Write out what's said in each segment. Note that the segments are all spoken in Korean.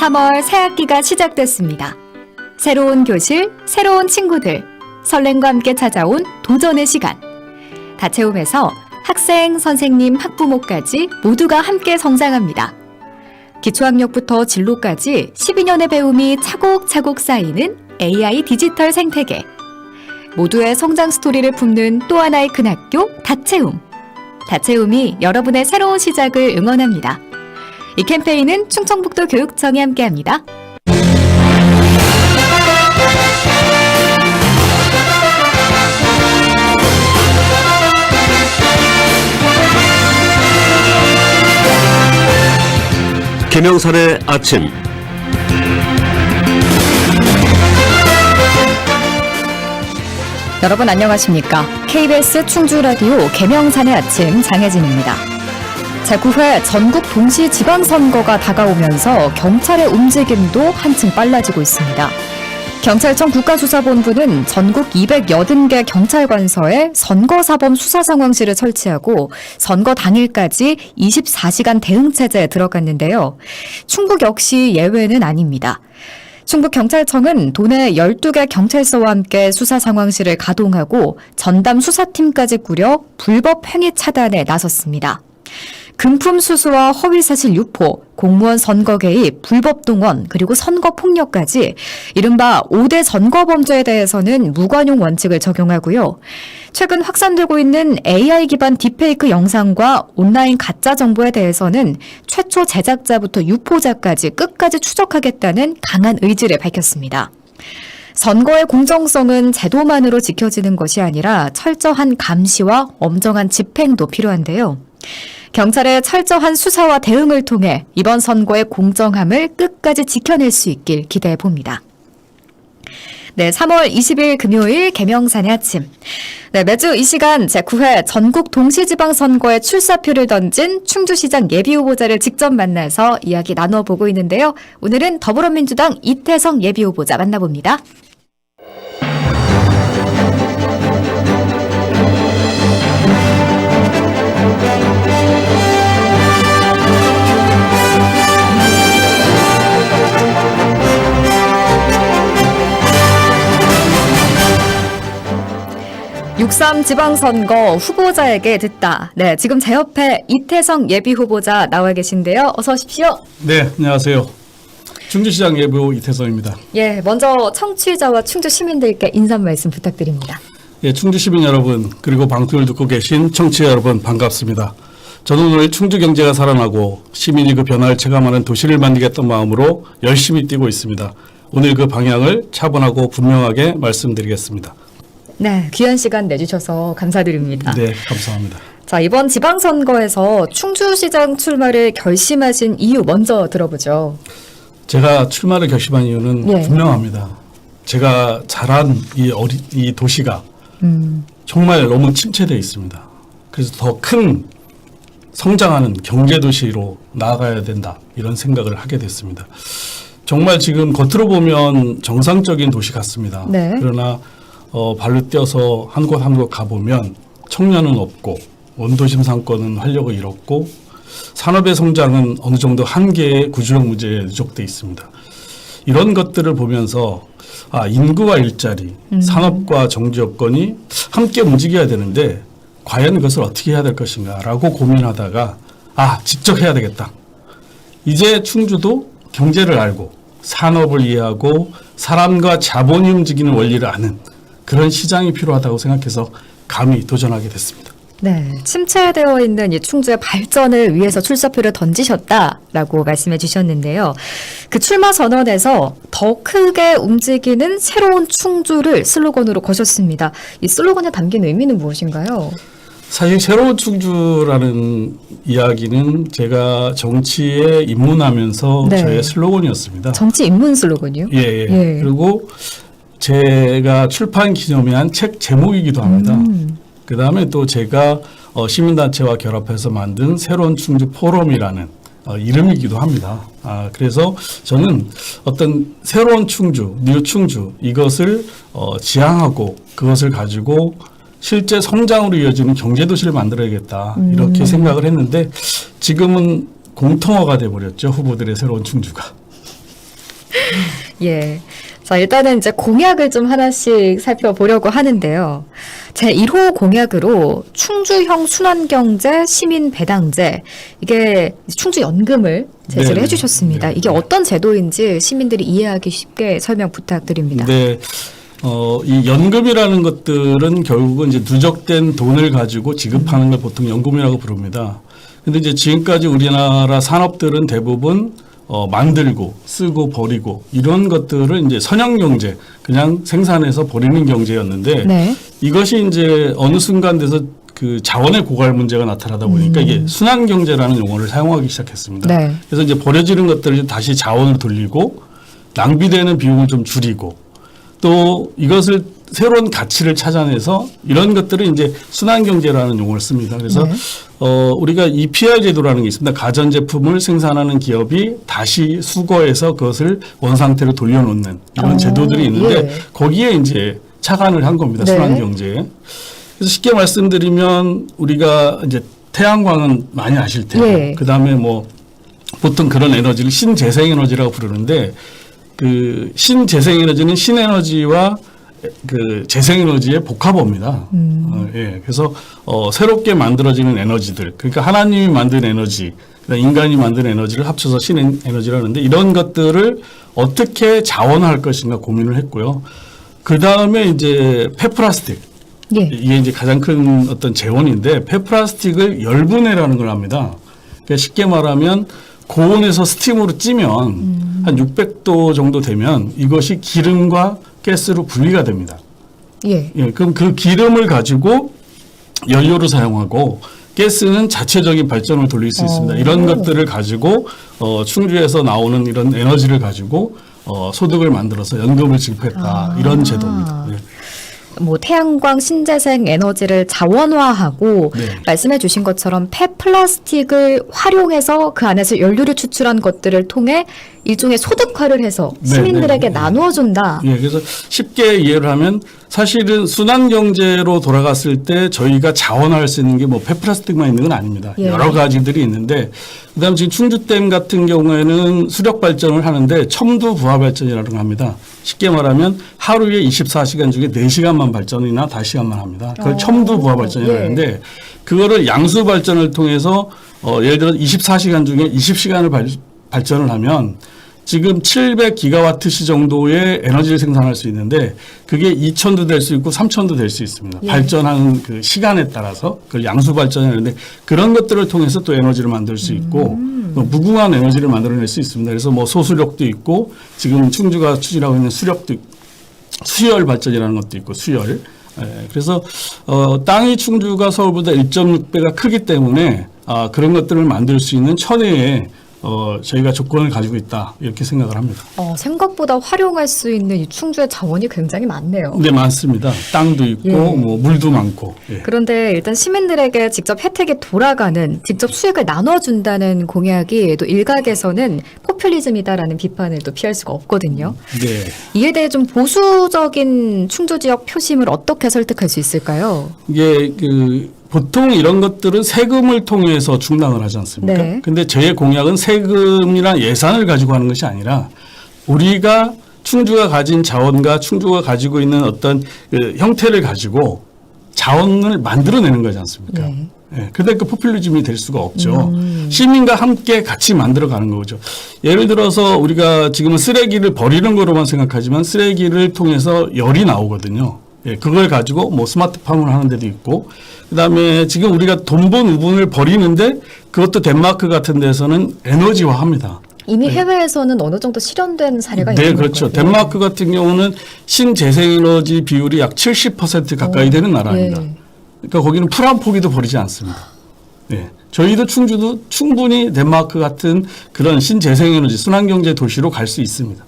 3월 새 학기가 시작됐습니다. 새로운 교실, 새로운 친구들, 설렘과 함께 찾아온 도전의 시간. 다채움에서 학생, 선생님, 학부모까지 모두가 함께 성장합니다. 기초학력부터 진로까지 12년의 배움이 차곡차곡 쌓이는 AI 디지털 생태계. 모두의 성장 스토리를 품는 또 하나의 큰 학교, 다채움. 다채움이 여러분의 새로운 시작을 응원합니다. 이 캠페인은 충청북도 교육청이 함께합니다. 김영선의 아침. 여러분 안녕하십니까? KBS 충주라디오 계명산의 아침 장혜진입니다. 제9회 전국 동시지방선거가 다가오면서 경찰의 움직임도 한층 빨라지고 있습니다. 경찰청 국가수사본부는 전국 280개 경찰관서에 선거사범 수사상황실을 설치하고 선거 당일까지 24시간 대응체제에 들어갔는데요. 충북 역시 예외는 아닙니다. 충북경찰청은 도내 12개 경찰서와 함께 수사상황실을 가동하고 전담 수사팀까지 꾸려 불법 행위 차단에 나섰습니다. 금품 수수와 허위사실 유포, 공무원 선거 개입, 불법 동원, 그리고 선거 폭력까지 이른바 5대 선거범죄에 대해서는 무관용 원칙을 적용하고요. 최근 확산되고 있는 AI 기반 딥페이크 영상과 온라인 가짜 정보에 대해서는 최초 제작자부터 유포자까지 끝까지 추적하겠다는 강한 의지를 밝혔습니다. 선거의 공정성은 제도만으로 지켜지는 것이 아니라 철저한 감시와 엄정한 집행도 필요한데요. 경찰의 철저한 수사와 대응을 통해 이번 선거의 공정함을 끝까지 지켜낼 수 있길 기대해 봅니다. 네, 3월 20일 금요일 계명산의 아침. 네, 매주 이 시간 제9회 전국 동시지방선거에 출사표를 던진 충주시장 예비후보자를 직접 만나서 이야기 나눠보고 있는데요. 오늘은 더불어민주당 이태성 예비후보자 만나봅니다. (6.3) 지방선거 후보자에게 듣다. 네, 지금 제 옆에 이태성 예비후보자 나와 계신데요. 어서 오십시오. 네, 안녕하세요. 충주시장 예비후보 이태성입니다. 예, 먼저 청취자와 충주 시민들께 인사 말씀 부탁드립니다. 예, 충주 시민 여러분 그리고 방송을 듣고 계신 청취자 여러분 반갑습니다. 저는 오늘 충주 경제가 살아나고 시민이 그 변화를 체감하는 도시를 만들겠다는 마음으로 열심히 뛰고 있습니다. 오늘 그 방향을 차분하고 분명하게 말씀드리겠습니다. 네, 귀한 시간 내주셔서 감사드립니다. 네, 감사합니다. 자, 이번 지방선거에서 충주시장 출마를 결심하신 이유 먼저 들어보죠. 제가 출마를 결심한 이유는 예. 분명합니다. 제가 자란 이 도시가 정말 너무 침체되어 있습니다. 그래서 더 큰 성장하는 경제도시로 나아가야 된다 이런 생각을 하게 됐습니다. 정말 지금 겉으로 보면 정상적인 도시 같습니다. 네. 그러나 발로 뛰어서 한 곳 한 곳 가보면 청년은 없고 원도심 상권은 활력을 잃었고 산업의 성장은 어느 정도 한계의 구조적 문제에 누적돼 있습니다. 이런 것들을 보면서 인구와 일자리, 산업과 정치 여건이 함께 움직여야 되는데 과연 그것을 어떻게 해야 될 것인가 라고 고민하다가 직접 해야 되겠다. 이제 충주도 경제를 알고 산업을 이해하고 사람과 자본이 움직이는 원리를 아는 그런 시장이 필요하다고 생각해서 감히 도전하게 됐습니다. 네, 침체되어 있는 이 충주의 발전을 위해서 출사표를 던지셨다라고 말씀해 주셨는데요. 그 출마 선언에서 더 크게 움직이는 새로운 충주를 슬로건으로 거셨습니다. 이 슬로건에 담긴 의미는 무엇인가요? 사실 새로운 충주라는 이야기는 제가 정치에 입문하면서 네. 저의 슬로건이었습니다. 정치 입문 슬로건이요? 예. 예. 그리고 제가 출판 기념한 책 제목이기도 합니다. 그 다음에 또 제가 시민단체와 결합해서 만든 새로운 충주 포럼이라는 이름이기도 합니다. 그래서 저는 어떤 새로운 충주, 뉴 충주 이것을 지향하고 그것을 가지고 실제 성장으로 이어지는 경제도시를 만들어야겠다 이렇게 생각을 했는데 지금은 공통어가 돼버렸죠. 후보들의 새로운 충주가. 예. 자, 일단은 이제 공약을 좀 하나씩 살펴보려고 하는데요. 제 1호 공약으로 충주형 순환경제 시민배당제, 이게 충주연금을 제시를 네네. 해주셨습니다. 네. 이게 어떤 제도인지 시민들이 이해하기 쉽게 설명 부탁드립니다. 네. 이 연금이라는 것들은 결국은 이제 누적된 돈을 가지고 지급하는 걸 보통 연금이라고 부릅니다. 근데 이제 지금까지 우리나라 산업들은 대부분 만들고 쓰고 버리고 이런 것들을 이제 선형 경제, 그냥 생산해서 버리는 경제였는데 네. 이것이 이제 어느 순간 돼서 그 자원의 고갈 문제가 나타나다 보니까 이게 순환 경제라는 용어를 사용하기 시작했습니다. 네. 그래서 이제 버려지는 것들을 다시 자원을 돌리고 낭비되는 비용을 좀 줄이고 또 이것을 새로운 가치를 찾아내서 이런 것들을 이제 순환 경제라는 용어를 씁니다. 그래서 네. 우리가 EPR 제도라는 게 있습니다. 가전 제품을 생산하는 기업이 다시 수거해서 그것을 원상태로 돌려놓는 이런 제도들이 있는데 예. 거기에 이제 착안을 한 겁니다. 네. 순환 경제에. 그래서 쉽게 말씀드리면 우리가 이제 태양광은 많이 아실 테고 예. 그다음에 뭐 보통 그런 에너지를 신재생 에너지라고 부르는데 그 신재생에너지는 신에너지와 그 재생에너지의 복합어입니다. 예, 그래서 새롭게 만들어지는 에너지들, 그러니까 하나님이 만든 에너지, 그러니까 인간이 만든 에너지를 합쳐서 신에너지라는데 이런 것들을 어떻게 자원화할 것인가 고민을 했고요. 그 다음에 이제 폐플라스틱, 예. 이게 이제 가장 큰 어떤 재원인데 폐플라스틱을 열분해라는 걸 합니다. 그러니까 쉽게 말하면 고온에서 스팀으로 찌면 한 600도 정도 되면 이것이 기름과 가스로 분리가 됩니다. 예. 예, 그럼 그 기름을 가지고 연료로 사용하고 가스는 자체적인 발전을 돌릴 수 있습니다. 이런 것들을 가지고 충주에서 나오는 이런 에너지를 가지고 소득을 만들어서 연금을 지급했다. 이런 제도입니다. 예. 뭐 태양광 신재생 에너지를 자원화하고 네. 말씀해 주신 것처럼 폐플라스틱을 활용해서 그 안에서 연료를 추출한 것들을 통해 일종의 소득화를 해서 네, 시민들에게 네. 나누어 준다. 예, 그래서 쉽게 이해를 하면 사실은 순환 경제로 돌아갔을 때 저희가 자원화할 수 있는 게 뭐 폐플라스틱만 있는 건 아닙니다. 예. 여러 가지들이 있는데 그다음 지금 충주댐 같은 경우에는 수력 발전을 하는데 첨두 부하 발전이라는 걸 합니다. 쉽게 말하면 하루에 24시간 중에 4시간만 발전이나 5시간만 합니다. 그걸 첨두 부하 발전이라고 예. 하는데 그거를 양수 발전을 통해서 예를 들어 24시간 중에 20시간을 발전을 하면 지금 700기가와트시 정도의 에너지를 생산할 수 있는데 그게 2,000도 될 수 있고 3,000도 될 수 있습니다. 예. 발전하는 그 시간에 따라서 그걸 양수 발전이라는데 그런 것들을 통해서 또 에너지를 만들 수 있고 또 무궁한 에너지를 만들어낼 수 있습니다. 그래서 뭐 소수력도 있고 지금 충주가 추진하고 있는 수력도 수열 발전이라는 것도 있고 수열. 예, 그래서 땅이 충주가 서울보다 1.6배가 크기 때문에 그런 것들을 만들 수 있는 천혜의 저희가 조건을 가지고 있다 이렇게 생각을 합니다. 생각보다 활용할 수 있는 이 충주의 자원이 굉장히 많네요. 네, 많습니다. 땅도 있고 예. 뭐 물도 많고. 예. 그런데 일단 시민들에게 직접 혜택이 돌아가는, 직접 수익을 나눠준다는 공약이 또 일각에서는 포퓰리즘이다라는 비판을 또 피할 수가 없거든요. 네. 이에 대해 좀 보수적인 충주 지역 표심을 어떻게 설득할 수 있을까요? 이게 보통 이런 것들은 세금을 통해서 충당을 하지 않습니까? 네. 근데 저의 공약은 세금이나 예산을 가지고 하는 것이 아니라 우리가 충주가 가진 자원과 충주가 가지고 있는 어떤 그 형태를 가지고 자원을 만들어내는 거지 않습니까? 네. 예, 근데 그 포퓰리즘이 될 수가 없죠. 시민과 함께 같이 만들어가는 거죠. 예를 들어서 우리가 지금은 쓰레기를 버리는 거로만 생각하지만 쓰레기를 통해서 열이 나오거든요. 예, 그걸 가지고 뭐 스마트팜을 하는 데도 있고, 그 다음에 지금 우리가 돈본 우분을 버리는데 그것도 덴마크 같은 데서는 에너지화 합니다. 이미 해외에서는 어느 정도 실현된 사례가 네, 있는 그렇죠. 건가요? 덴마크 같은 경우는 신재생에너지 비율이 약 70% 가까이 되는 나라입니다. 예. 그러니까 거기는 풀 한 포기도 버리지 않습니다. 네. 저희도 충주도 충분히 덴마크 같은 그런 신재생에너지 순환경제 도시로 갈 수 있습니다.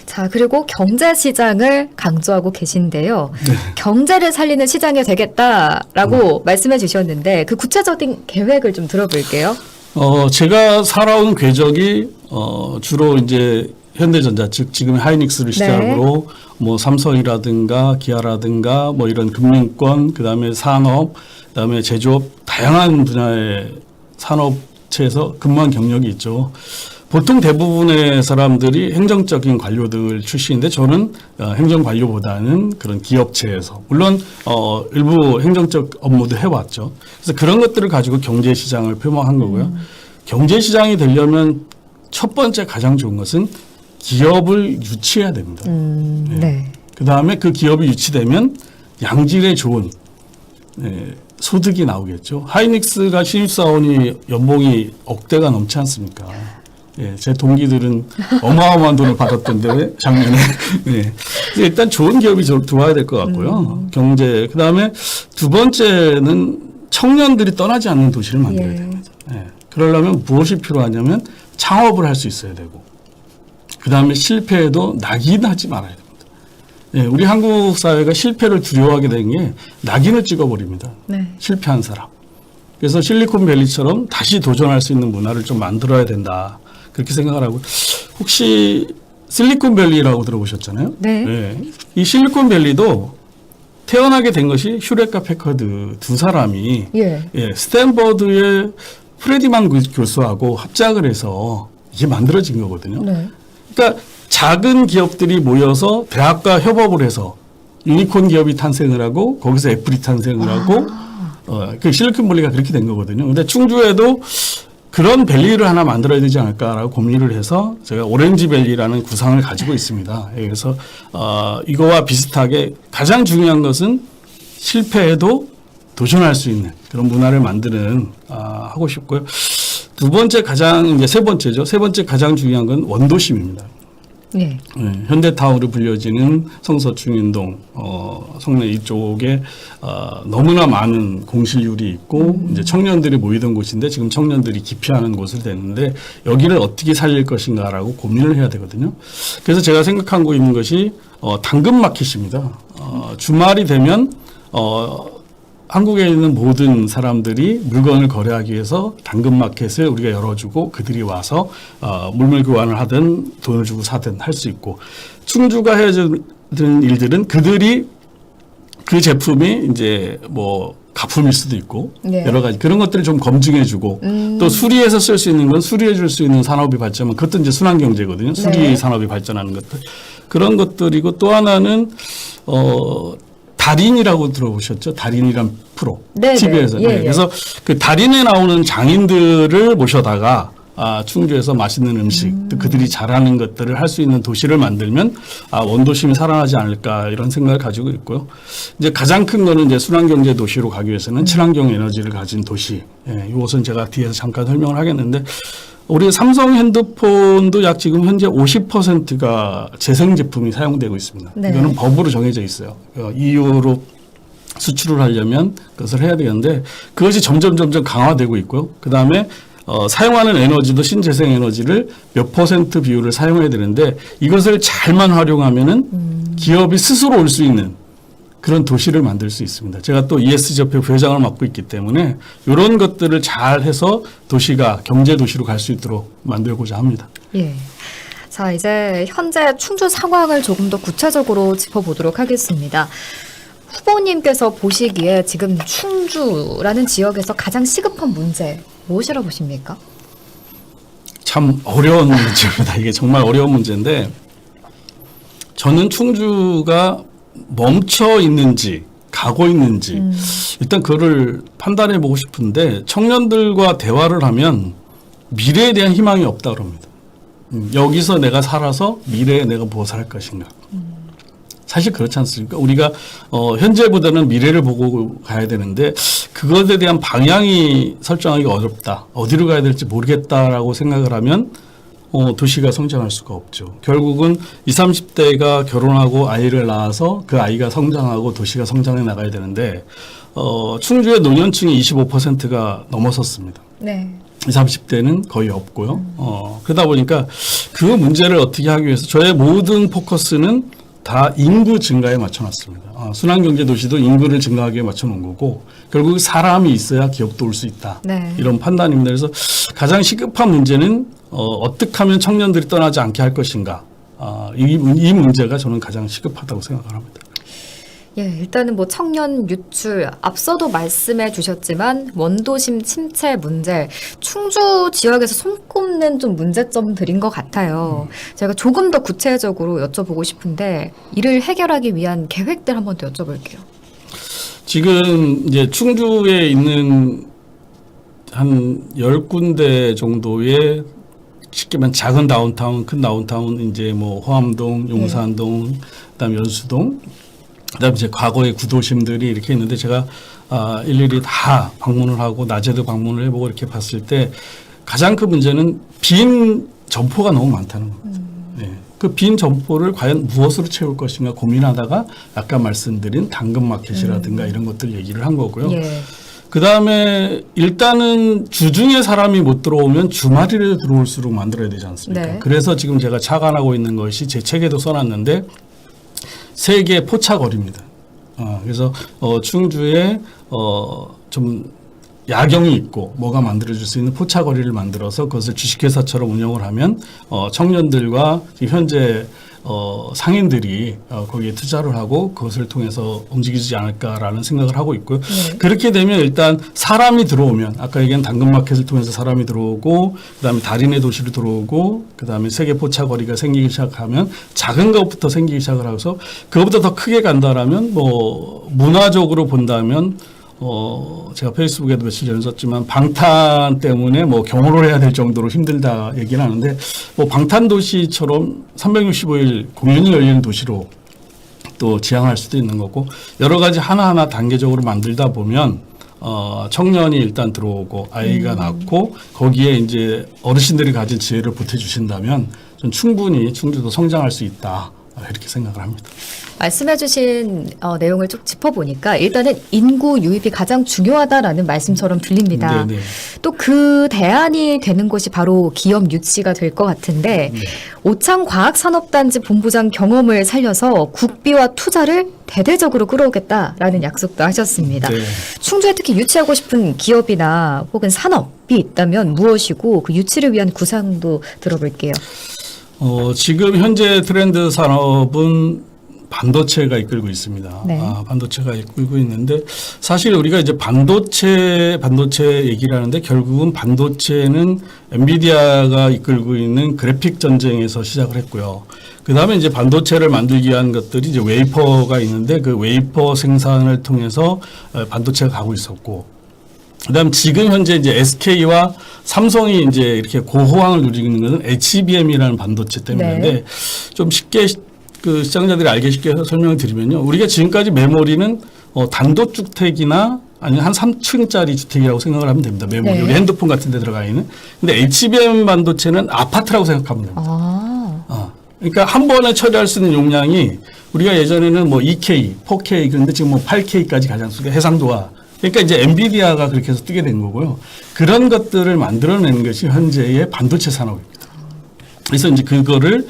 자, 그리고 경제 시장을 강조하고 계신데요. 네. 경제를 살리는 시장이 되겠다라고 말씀해 주셨는데 그 구체적인 계획을 좀 들어볼게요. 제가 살아온 궤적이 주로 이제 현대전자, 즉 지금 하이닉스를 시작으로 뭐 삼성이라든가 기아라든가 뭐 이런 금융권, 그다음에 산업, 그다음에 제조업 다양한 분야의 산업체에서 근무한 경력이 있죠. 보통 대부분의 사람들이 행정적인 관료들 출신인데 저는 행정 관료보다는 그런 기업체에서 물론 일부 행정적 업무도 해왔죠. 그래서 그런 것들을 가지고 경제 시장을 표방한 거고요. 경제 시장이 되려면 첫 번째 가장 좋은 것은 기업을 유치해야 됩니다. 네. 그 다음에 그 기업이 유치되면 양질의 좋은 소득이 나오겠죠. 하이닉스가 신입사원이 연봉이 억대가 넘지 않습니까? 예, 제 동기들은 어마어마한 돈을 받았던데 작년에. 예. 일단 좋은 기업이 들어와야 될 것 같고요. 경제. 그 다음에 두 번째는 청년들이 떠나지 않는 도시를 만들어야 됩니다. 예. 그러려면 무엇이 필요하냐면 창업을 할 수 있어야 되고, 그 다음에 실패해도 낙인하지 말아야 됩니다. 예, 우리 한국 사회가 실패를 두려워하게 된 게 낙인을 찍어버립니다. 네. 실패한 사람. 그래서 실리콘밸리처럼 다시 도전할 수 있는 문화를 좀 만들어야 된다. 그렇게 생각을 하고, 혹시 실리콘밸리라고 들어보셨잖아요. 네. 예, 이 실리콘밸리도 태어나게 된 것이 휴레카 패커드 두 사람이 예. 스탠퍼드의 프레디만 교수하고 합작을 해서 이게 만들어진 거거든요. 네. 그러니까 작은 기업들이 모여서 대학과 협업을 해서 유니콘 기업이 탄생을 하고 거기서 애플이 탄생을 하고 그 실리콘밸리가 그렇게 된 거거든요. 근데 충주에도 그런 밸리를 하나 만들어야 되지 않을까라고 고민을 해서 제가 오렌지밸리라는 구상을 가지고 있습니다. 그래서 이거와 비슷하게 가장 중요한 것은 실패해도 도전할 수 있는 그런 문화를 만드는 하고 싶고요. 두 번째 이제 세 번째죠. 세 번째 가장 중요한 건 원도심입니다. 예. 현대타운으로 불려지는 성서충인동, 성내 이쪽에 너무나 많은 공실률이 있고 이제 청년들이 모이던 곳인데 지금 청년들이 기피하는 곳을 됐는데 여기를 어떻게 살릴 것인가라고 고민을 해야 되거든요. 그래서 제가 생각하고 있는 것이 당근마켓입니다. 주말이 되면 한국에 있는 모든 사람들이 물건을 거래하기 위해서 당근마켓을 우리가 열어주고 그들이 와서 물물 교환을 하든 돈을 주고 사든 할 수 있고, 충주가 해주는 일들은 그들이 그 제품이 이제 뭐 가품일 수도 있고 네. 여러 가지 그런 것들을 좀 검증해주고 또 수리해서 쓸 수 있는 건 수리해줄 수 있는 산업이 발전하면 그것도 이제 순환경제거든요. 수리 네. 산업이 발전하는 것들 그런 것들이고, 또 하나는 달인이라고 들어보셨죠? 달인이란 프로. 네, TV에서. 네. 예, 예. 그래서 그 달인에 나오는 장인들을 모셔다가 충주에서 맛있는 음식, 또 그들이 잘하는 것들을 할 수 있는 도시를 만들면 원도심이 살아나지 않을까 이런 생각을 가지고 있고요. 이제 가장 큰 거는 이제 순환경제 도시로 가기 위해서는 친환경 에너지를 가진 도시. 이것은 제가 뒤에서 잠깐 설명을 하겠는데, 우리 삼성 핸드폰도 약 지금 현재 50%가 재생 제품이 사용되고 있습니다. 네. 이거는 법으로 정해져 있어요. EU로 수출을 하려면 그것을 해야 되는데 그것이 점점 강화되고 있고요. 그 다음에 사용하는 에너지도 신재생 에너지를 몇 % 비율을 사용해야 되는데 이것을 잘만 활용하면은 기업이 스스로 올 수 있는 그런 도시를 만들 수 있습니다. 제가 또 ESG협회 부회장을 맡고 있기 때문에 이런 것들을 잘 해서 도시가 경제 도시로 갈 수 있도록 만들고자 합니다. 예. 자, 이제 현재 충주 상황을 조금 더 구체적으로 짚어보도록 하겠습니다. 후보님께서 보시기에 지금 충주라는 지역에서 가장 시급한 문제 무엇이라고 보십니까? 참 어려운 문제입니다. 이게 정말 어려운 문제인데 저는 충주가 멈춰 있는지 가고 있는지 일단 그거를 판단해 보고 싶은데, 청년들과 대화를 하면 미래에 대한 희망이 없다 그럽니다. 여기서 내가 살아서 미래에 내가 무엇을 할 것인가. 사실 그렇지 않습니까? 우리가 현재보다는 미래를 보고 가야 되는데 그것에 대한 방향이 설정하기가 어렵다. 어디로 가야 될지 모르겠다라고 생각을 하면 도시가 성장할 수가 없죠. 결국은 20, 30대가 결혼하고 아이를 낳아서 그 아이가 성장하고 도시가 성장해 나가야 되는데 충주의 노년층이 25%가 넘어섰습니다. 네. 20, 30대는 거의 없고요. 그러다 보니까 그 문제를 어떻게 하기 위해서 저의 모든 포커스는 다 인구 증가에 맞춰놨습니다. 순환경제 도시도 인구를 증가하기에 맞춰놓은 거고 결국 사람이 있어야 기업도 올 수 있다. 네. 이런 판단입니다. 그래서 가장 시급한 문제는 어떻게 하면 청년들이 떠나지 않게 할 것인가. 이 문제가 저는 가장 시급하다고 생각을 합니다. 예, 일단은 뭐 청년 유출, 앞서도 말씀해 주셨지만 원도심 침체 문제, 충주 지역에서 손꼽는 좀 문제점들인 것 같아요. 제가 조금 더 구체적으로 여쭤보고 싶은데 이를 해결하기 위한 계획들 한번 더 여쭤볼게요. 지금 이제 충주에 있는 한 10군데 정도의 쉽게 말하면 작은 다운타운, 큰 다운타운, 이제 뭐 호암동, 용산동, 그다음에 연수동, 그다음에 이제 과거의 구도심들이 이렇게 있는데 제가 일일이 다 방문을 하고 낮에도 방문을 해보고 이렇게 봤을 때 가장 큰 문제는 빈 점포가 너무 많다는 겁니다. 네. 그 빈 점포를 과연 무엇으로 채울 것인가 고민하다가 아까 말씀드린 당근마켓이라든가 이런 것들 얘기를 한 거고요. 예. 그 다음에 일단은 주중에 사람이 못 들어오면 주말에 들어올수록 만들어야 되지 않습니까? 네. 그래서 지금 제가 착안하고 있는 것이 제 책에도 써놨는데 세계 포차거리입니다. 그래서 충주에 좀 야경이 있고 뭐가 만들어질 수 있는 포차거리를 만들어서 그것을 주식회사처럼 운영을 하면 청년들과 현재 상인들이 거기에 투자를 하고 그것을 통해서 움직이지 않을까라는 생각을 하고 있고요. 네. 그렇게 되면 일단 사람이 들어오면 아까 얘기한 당근마켓을 통해서 사람이 들어오고 그다음에 달인의 도시로 들어오고 그다음에 세계 포차거리가 생기기 시작하면 작은 것부터 생기기 시작을 하고서 그것보다 더 크게 간다라면 뭐 문화적으로 본다면 제가 페이스북에도 며칠 전에 썼지만 방탄 때문에 뭐 경호를 해야 될 정도로 힘들다 얘기는 하는데 뭐 방탄 도시처럼 365일 공연이 열리는 도시로 또 지향할 수도 있는 거고 여러 가지 하나하나 단계적으로 만들다 보면 청년이 일단 들어오고 아이가 낳고 거기에 이제 어르신들이 가진 지혜를 보태주신다면 좀 충분히 충주도 성장할 수 있다 이렇게 생각을 합니다. 말씀해주신 내용을 쭉 짚어보니까 일단은 인구 유입이 가장 중요하다라는 말씀처럼 들립니다. 네네. 또 그 대안이 되는 것이 바로 기업 유치가 될 것 같은데 오창과학산업단지 본부장 경험을 살려서 국비와 투자를 대대적으로 끌어오겠다라는 약속도 하셨습니다. 네. 충주에 특히 유치하고 싶은 기업이나 혹은 산업이 있다면 무엇이고 그 유치를 위한 구상도 들어볼게요. 지금 현재 트렌드 산업은 반도체가 이끌고 있습니다. 네. 반도체가 이끌고 있는데 사실 우리가 이제 반도체 얘기를 하는데 결국은 반도체는 엔비디아가 이끌고 있는 그래픽 전쟁에서 시작을 했고요. 그 다음에 이제 반도체를 만들기 위한 것들이 이제 웨이퍼가 있는데 그 웨이퍼 생산을 통해서 반도체가 가고 있었고 그다음 지금 현재 이제 SK와 삼성이 이제 이렇게 고호황을 누리고 있는 것은 HBM이라는 반도체 때문인데 네. 좀 쉽게 그 시청자들이 알기 쉽게 설명을 드리면요. 우리가 지금까지 메모리는 단독주택이나 아니면 한 3층짜리 주택이라고 생각을 하면 됩니다. 메모리. 네. 우리 핸드폰 같은 데 들어가 있는. 근데 HBM 반도체는 아파트라고 생각하면 됩니다. 그러니까 한 번에 처리할 수 있는 용량이 우리가 예전에는 뭐 2K, 4K 그런데 지금 뭐 8K까지 가장 해상도가 그러니까 이제 엔비디아가 그렇게 해서 뜨게 된 거고요. 그런 것들을 만들어내는 것이 현재의 반도체 산업입니다. 그래서 이제 그거를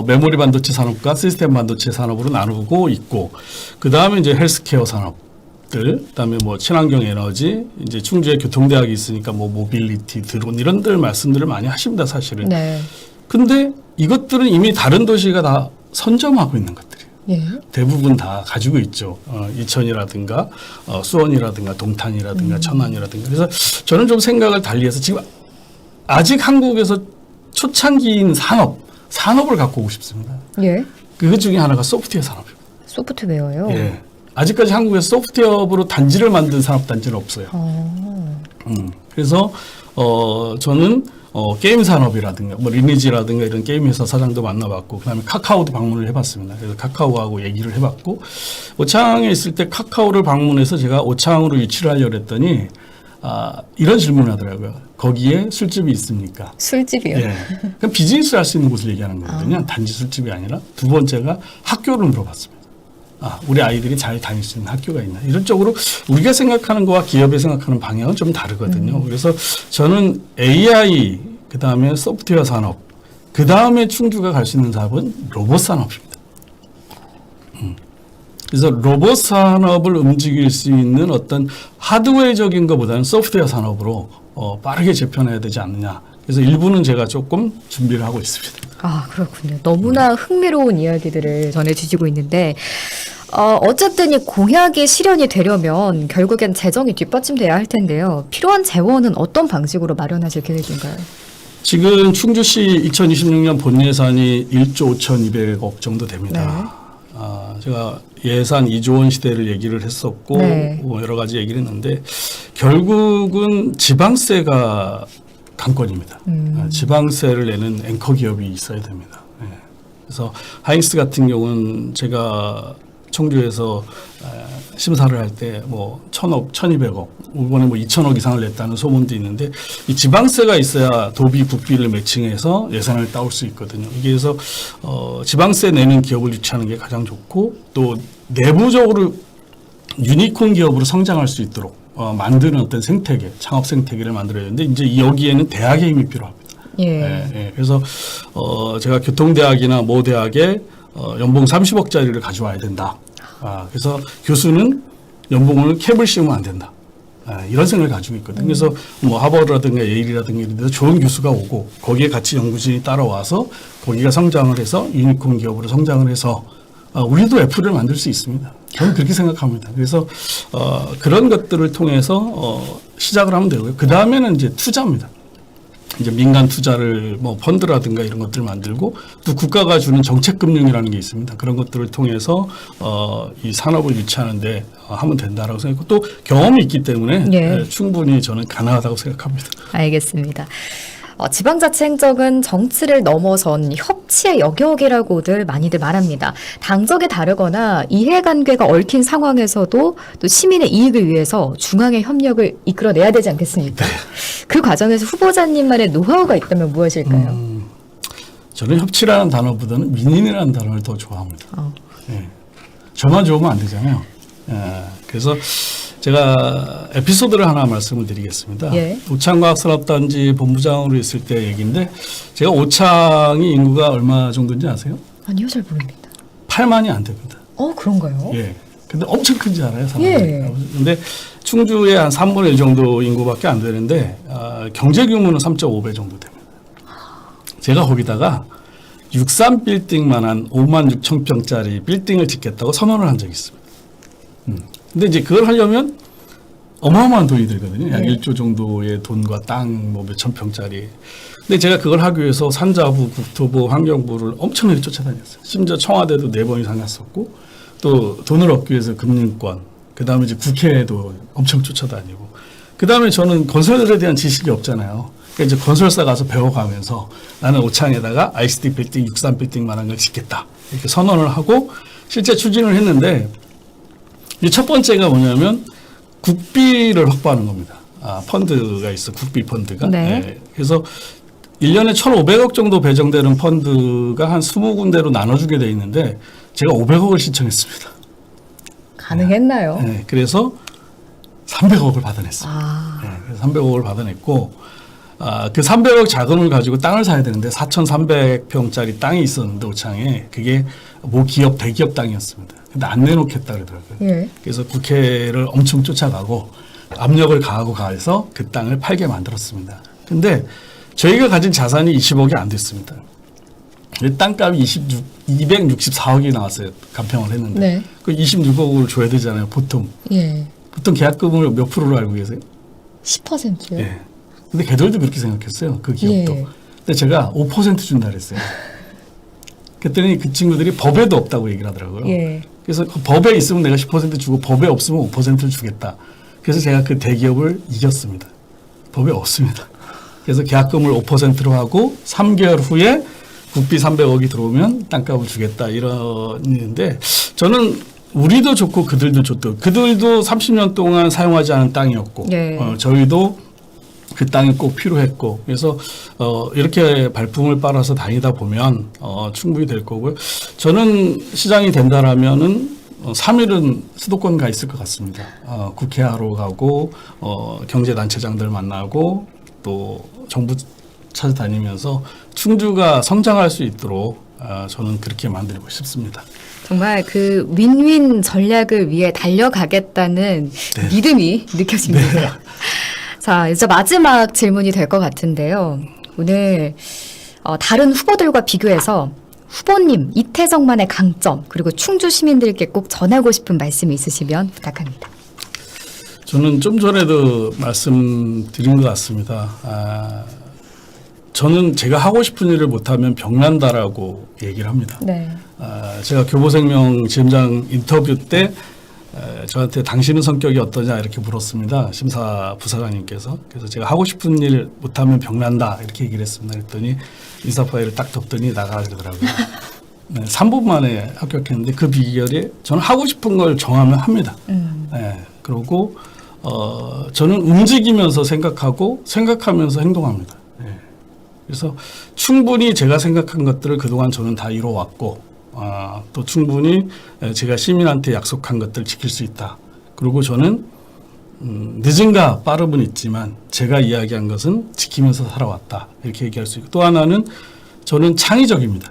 메모리 반도체 산업과 시스템 반도체 산업으로 나누고 있고, 그 다음에 이제 헬스케어 산업들, 그다음에 뭐 친환경 에너지, 이제 충주에 교통대학이 있으니까 뭐 모빌리티, 드론 이런들 말씀들을 많이 하십니다, 사실은. 네. 근데 이것들은 이미 다른 도시가 다 선점하고 있는 것들이에요. 예. 대부분 다 가지고 있죠. 이천이라든가 수원이라든가 동탄이라든가 천안이라든가. 그래서 저는 좀 생각을 달리해서 지금 아직 한국에서 초창기인 산업을 갖고 오고 싶습니다. 예. 그 중에 하나가 소프트웨어 산업입니다. 소프트웨어요. 예. 아직까지 한국에서 소프트웨어로 단지를 만든 산업단지는 없어요. 그래서 저는 게임 산업이라든가 뭐 리니지라든가 이런 게임 회사 사장도 만나봤고 그다음에 카카오도 방문을 해봤습니다. 그래서 카카오하고 얘기를 해봤고 오창에 있을 때 카카오를 방문해서 제가 오창으로 유치를 하려고 했더니 이런 질문을 하더라고요. 거기에 술집이 있습니까? 술집이요? 예. 그럼 비즈니스를 할 수 있는 곳을 얘기하는 거거든요. 단지 술집이 아니라. 두 번째가 학교를 물어봤습니다. 우리 아이들이 잘 다닐 수 있는 학교가 있나. 이런 쪽으로 우리가 생각하는 거와 기업이 생각하는 방향은 좀 다르거든요. 그래서 저는 AI, 그 다음에 소프트웨어 산업, 그 다음에 충주가 갈 수 있는 사업은 로봇 산업입니다. 그래서 로봇 산업을 움직일 수 있는 어떤 하드웨어적인 것보다는 소프트웨어 산업으로 빠르게 재편해야 되지 않느냐. 그래서 일부는 제가 조금 준비를 하고 있습니다. 아, 그렇군요. 너무나 흥미로운 이야기들을 전해주시고 있는데 어쨌든 이 공약이 실현이 되려면 결국엔 재정이 뒷받침돼야 할 텐데요. 필요한 재원은 어떤 방식으로 마련하실 계획인가요? 지금 충주시 2026년 본 예산이 1조 5,200억 정도 됩니다. 제가 예산 2조 원 시대를 얘기를 했었고 네. 뭐 여러 가지 얘기를 했는데 결국은 지방세가 관건입니다. 지방세를 내는 앵커 기업이 있어야 됩니다. 네. 그래서 하이닉스 같은 경우는 제가 청주에서 심사를 할 때 뭐 1,000억, 1,200억, 이번에 뭐 2,000억 이상을 냈다는 소문도 있는데 이 지방세가 있어야 도비, 국비를 매칭해서 예산을 따올 수 있거든요. 이게 그래서 지방세 내는 기업을 유치하는 게 가장 좋고 또 내부적으로 유니콘 기업으로 성장할 수 있도록 만드는 어떤 생태계, 창업 생태계를 만들어야 되는데 이제 여기에는 대학의 힘이 필요합니다. 예. 그래서 제가 교통대학이나 모 대학에 연봉 30억짜리를 가져와야 된다. 그래서 교수는 연봉을 캡을 씌우면 안 된다. 이런 생각을 가지고 있거든요. 그래서 뭐 하버드라든가 예일이라든가 이런 데서 좋은 교수가 오고 거기에 같이 연구진이 따라와서 거기가 성장을 해서 유니콘 기업으로 성장을 해서 우리도 애플을 만들 수 있습니다. 저는 그렇게 생각합니다. 그래서 그런 것들을 통해서 시작을 하면 되고요. 그 다음에는 이제 투자입니다. 이제 민간 투자를 뭐 펀드라든가 이런 것들을 만들고 또 국가가 주는 정책금융이라는 게 있습니다. 그런 것들을 통해서 이 산업을 유치하는데 하면 된다라고 생각하고 또 경험이 있기 때문에 예. 충분히 저는 가능하다고 생각합니다. 알겠습니다. 지방자치 행정은 정치를 넘어선 협치의 영역이라고들 많이들 말합니다. 당적이 다르거나 이해관계가 얽힌 상황에서도 또 시민의 이익을 위해서 중앙의 협력을 이끌어내야 되지 않겠습니까? 그 과정에서 후보자님만의 노하우가 있다면 무엇일까요? 저는 협치라는 단어보다는 민인이라는 단어를 더 좋아합니다. 예. 저만 좋으면 안 되잖아요. 그래서 제가 에피소드를 하나 말씀을 드리겠습니다. 예. 오창과학산업단지 본부장으로 있을 때 얘기인데 제가 오창이 인구가 얼마 정도인지 아세요? 아니요, 잘 모릅니다. 8만이 안 됩니다. 그런가요? 예. 근데 엄청 큰지 알아요, 사람들이. 예. 근데 충주의 한 3분의 1 정도 인구밖에 안 되는데 경제 규모는 3.5배 정도 됩니다. 제가 거기다가 63 빌딩만한 5만 6천 평짜리 빌딩을 짓겠다고 선언을 한 적이 있습니다. 근데 이제 그걸 하려면 어마어마한 돈이 들거든요. 약 1조 정도의 돈과 땅 뭐 몇천 평짜리. 근데 제가 그걸 하기 위해서 산자부, 국토부, 환경부를 엄청나게 쫓아다녔어요. 심지어 청와대도 4번 이상 갔었고 또 돈을 얻기 위해서 금융권, 그다음에 이제 국회에도 엄청 쫓아다니고 그다음에 저는 건설에 대한 지식이 없잖아요. 그러니까 이제 건설사 가서 배워가면서 나는 오창에다가 ICT 빌딩, 63 빌딩만한 걸 짓겠다. 이렇게 선언을 하고 실제 추진을 했는데 이 첫 번째가 뭐냐면 국비를 확보하는 겁니다. 펀드가 있어, 국비 펀드가. 네. 그래서 1년에 1,500억 정도 배정되는 펀드가 한 20군데로 나눠주게 돼 있는데 제가 500억을 신청했습니다. 가능했나요? 네, 그래서 300억을 받아냈습니다. 네, 그래서 300억을 받아냈고 그 300억 자금을 가지고 땅을 사야 되는데 4,300평짜리 땅이 있었는데 오창에 그게 모 기업, 대기업 땅이었습니다. 근데 안 내놓겠다 그러더라고요. 예. 그래서 국회를 엄청 쫓아가고 압력을 가해서 그 땅을 팔게 만들었습니다. 근데 저희가 가진 자산이 20억이 안 됐습니다. 땅값이 264억이 나왔어요. 간평을 했는데. 네. 그 26억을 줘야 되잖아요. 보통. 예. 보통 계약금을 몇 프로로 알고 계세요? 10%요? 예. 근데 걔들도 그렇게 생각했어요. 그 기업도. 예. 근데 제가 5% 준다 그랬어요. 그랬더니 그 친구들이 법에도 없다고 얘기를 하더라고요. 예. 그래서 그 법에 있으면 내가 10% 주고 법에 없으면 5%를 주겠다. 그래서 제가 그 대기업을 이겼습니다. 법에 없습니다. 그래서 계약금을 5%로 하고 3개월 후에 국비 300억이 들어오면 땅값을 주겠다 이러는데 저는 우리도 좋고 그들도 좋고 그들도 30년 동안 사용하지 않은 땅이었고 예. 저희도 그 땅이 꼭 필요했고 그래서 이렇게 발품을 빨아서 다니다 보면 충분히 될 거고요. 저는 시장이 된다라면은 3일은 수도권 가 있을 것 같습니다. 국회하러 가고 경제단체장들 만나고 또 정부 찾아다니면서 충주가 성장할 수 있도록 저는 그렇게 만들고 싶습니다. 정말 그 윈윈 전략을 위해 달려가겠다는 네. 믿음이 느껴집니다. 네. 자, 이제 마지막 질문이 될 것 같은데요. 오늘 다른 후보들과 비교해서 후보님 이태성만의 강점 그리고 충주 시민들께 꼭 전하고 싶은 말씀이 있으시면 부탁합니다. 저는 좀 전에도 말씀드린 것 같습니다. 저는 제가 하고 싶은 일을 못하면 병난다라고 얘기를 합니다. 네. 제가 교보생명 지점장 인터뷰 때 저한테 당신은 성격이 어떠냐 이렇게 물었습니다. 심사 부사장님께서. 그래서 제가 하고 싶은 일 못하면 병난다 이렇게 얘기를 했습니다. 그랬더니 인사 파일을 딱 덮더니 나가라 그러더라고요. 네, 3분 만에 합격했는데 그 비결이 저는 하고 싶은 걸 정하면 합니다. 네, 그리고 저는 움직이면서 생각하고 생각하면서 행동합니다. 네. 그래서 충분히 제가 생각한 것들을 그동안 저는 다 이뤄왔고 또 충분히 제가 시민한테 약속한 것들을 지킬 수 있다. 그리고 저는 늦은가 빠름은 있지만 제가 이야기한 것은 지키면서 살아왔다. 이렇게 얘기할 수 있고 또 하나는 저는 창의적입니다.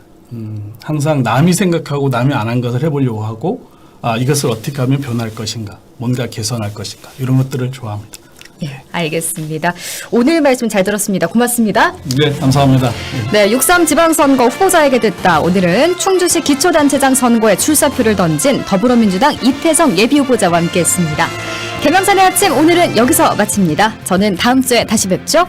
항상 남이 생각하고 남이 안 한 것을 해보려고 하고 이것을 어떻게 하면 변할 것인가 뭔가 개선할 것인가 이런 것들을 좋아합니다. 예, 알겠습니다. 오늘 말씀 잘 들었습니다. 고맙습니다. 네, 감사합니다. 네, 6.3 지방선거 후보자에게 듣다. 오늘은 충주시 기초단체장 선거에 출사표를 던진 더불어민주당 이태성 예비후보자와 함께했습니다. 개명산의 아침 오늘은 여기서 마칩니다. 저는 다음 주에 다시 뵙죠.